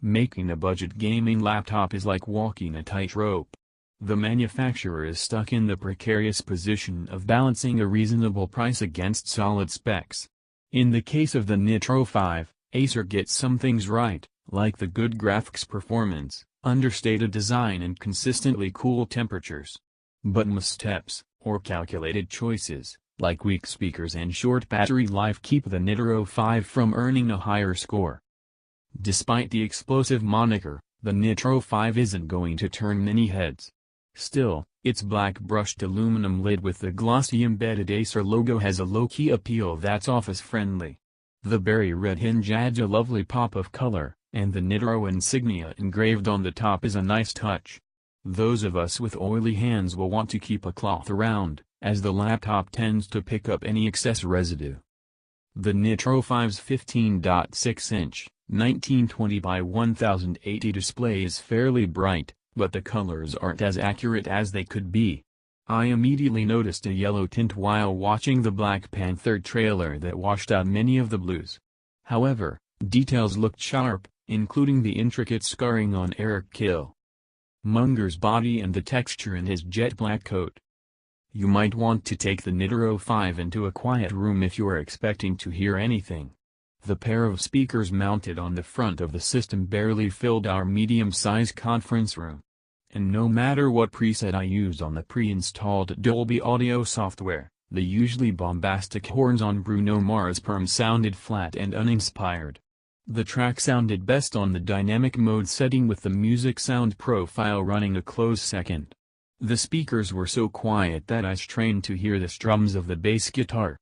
Making a budget gaming laptop is like walking a tightrope. The manufacturer is stuck in the precarious position of balancing a reasonable price against solid specs. In the case of the Nitro 5, Acer gets some things right, like the good graphics performance, understated design and consistently cool temperatures. But missteps, or calculated choices, like weak speakers and short battery life keep the Nitro 5 from earning a higher score. Despite the explosive moniker, the Nitro 5 isn't going to turn many heads. Still, its black brushed aluminum lid with the glossy embedded Acer logo has a low-key appeal that's office-friendly. The berry red hinge adds a lovely pop of color, and the Nitro insignia engraved on the top is a nice touch. Those of us with oily hands will want to keep a cloth around, as the laptop tends to pick up any excess residue. The Nitro 5's 15.6-inch, 1920 by 1080 display is fairly bright, but the colors aren't as accurate as they could be. I immediately noticed a yellow tint while watching the Black Panther trailer that washed out many of the blues. However, details looked sharp, including the intricate scarring on Eric Killmonger's body and the texture in his jet black coat. You might want to take the Nitro 5 into a quiet room if you're expecting to hear anything. The pair of speakers mounted on the front of the system barely filled our medium-sized conference room. And no matter what preset I used on the pre-installed Dolby Audio software, the usually bombastic horns on Bruno Mars' Perm sounded flat and uninspired. The track sounded best on the dynamic mode setting with the music sound profile running a close second. The speakers were so quiet that I strained to hear the strums of the bass guitar.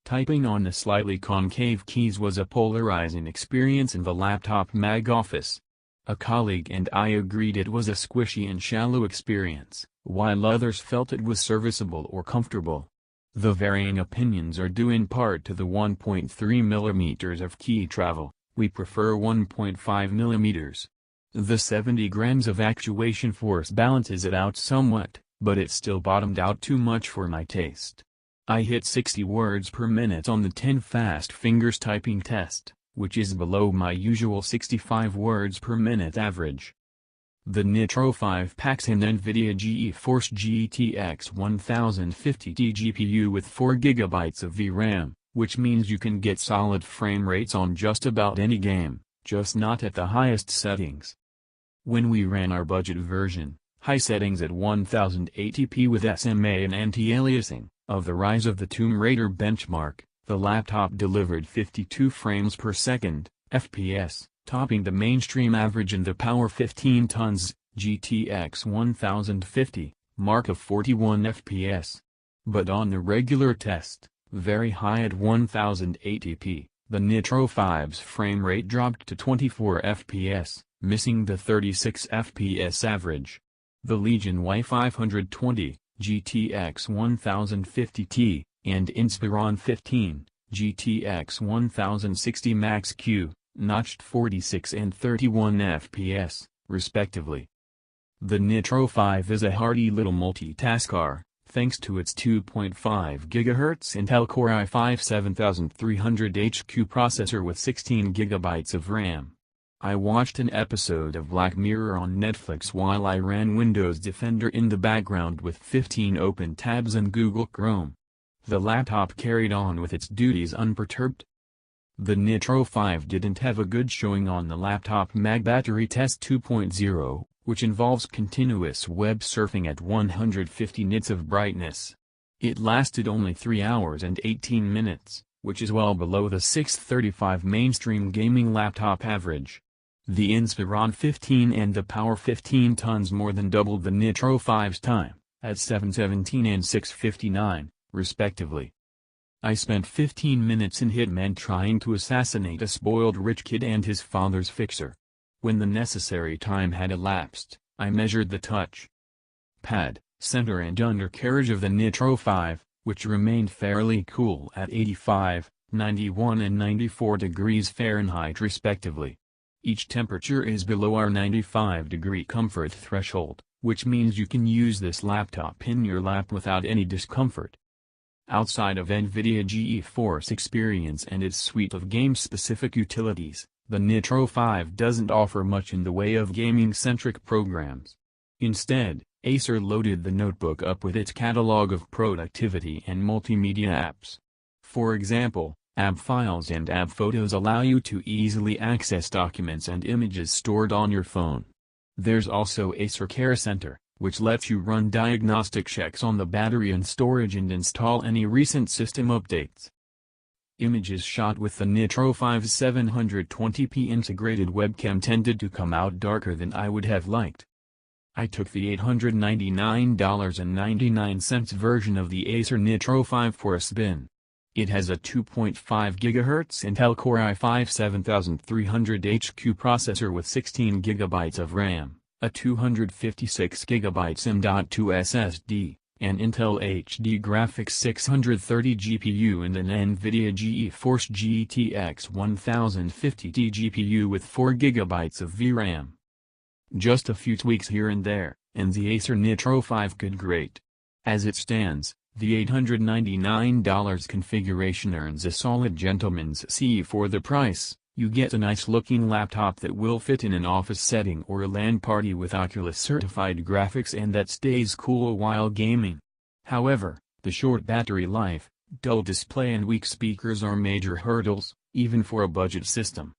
Typing on the slightly concave keys was a polarizing experience in the laptop mag office. A colleague and I agreed it was a squishy and shallow experience, while others felt it was serviceable or comfortable. The varying opinions are due in part to the 1.3 mm of key travel. We prefer 1.5 mm. The 70 grams of actuation force balances it out somewhat, but it still bottomed out too much for my taste. I hit 60 words per minute on the 10 fast fingers typing test, which is below my usual 65 words per minute average. The Nitro 5 packs an NVIDIA GeForce GTX 1050 GPU with 4GB of VRAM, which means you can get solid frame rates on just about any game, just not at the highest settings. When we ran our budget version, high settings at 1080p with SMA and anti-aliasing, of the Rise of the Tomb Raider benchmark, the laptop delivered 52 frames per second, FPS, topping the mainstream average in the Power 15 tons, GTX 1050, mark of 41 FPS. But on the regular test, very high at 1080p, the Nitro 5's frame rate dropped to 24 FPS, missing the 36 FPS average. The Legion Y520, GTX 1050T, and Inspiron 15, GTX 1060 Max-Q, notched 46 and 31 FPS, respectively. The Nitro 5 is a hardy little multitasker, thanks to its 2.5 GHz Intel Core i5 7300HQ processor with 16 GB of RAM. I watched an episode of Black Mirror on Netflix while I ran Windows Defender in the background with 15 open tabs and Google Chrome. The laptop carried on with its duties unperturbed. The Nitro 5 didn't have a good showing on the Laptop Mag Battery Test 2.0, which involves continuous web surfing at 150 nits of brightness. It lasted only 3 hours and 18 minutes, which is well below the 635 mainstream gaming laptop average. The Inspiron 15 and the Power 15 tons more than doubled the Nitro 5's time, at 7:17 and 6:59, respectively. I spent 15 minutes in Hitman trying to assassinate a spoiled rich kid and his father's fixer. When the necessary time had elapsed, I measured the touch pad, center and undercarriage of the Nitro 5, which remained fairly cool at 85, 91 and 94 degrees Fahrenheit respectively. Each temperature is below our 95-degree comfort threshold, which means you can use this laptop in your lap without any discomfort. Outside of NVIDIA GeForce Experience and its suite of game-specific utilities, the Nitro 5 doesn't offer much in the way of gaming-centric programs. Instead, Acer loaded the notebook up with its catalog of productivity and multimedia apps. For example, App Files and App Photos allow you to easily access documents and images stored on your phone. There's also Acer Care Center, which lets you run diagnostic checks on the battery and storage and install any recent system updates. Images shot with the Nitro 5's 720p integrated webcam tended to come out darker than I would have liked. I took the $899.99 version of the Acer Nitro 5 for a spin. It has a 2.5 GHz Intel Core i5 7300HQ processor with 16 GB of RAM, a 256 GB M.2 SSD, an Intel HD Graphics 630 GPU and an NVIDIA GeForce GTX 1050Ti GPU with 4 GB of VRAM. Just a few tweaks here and there, and the Acer Nitro 5 could great. As it stands, the $899 configuration earns a solid gentleman's C for the price. You get a nice-looking laptop that will fit in an office setting or a LAN party with Oculus-certified graphics and that stays cool while gaming. However, the short battery life, dull display and weak speakers are major hurdles, even for a budget system.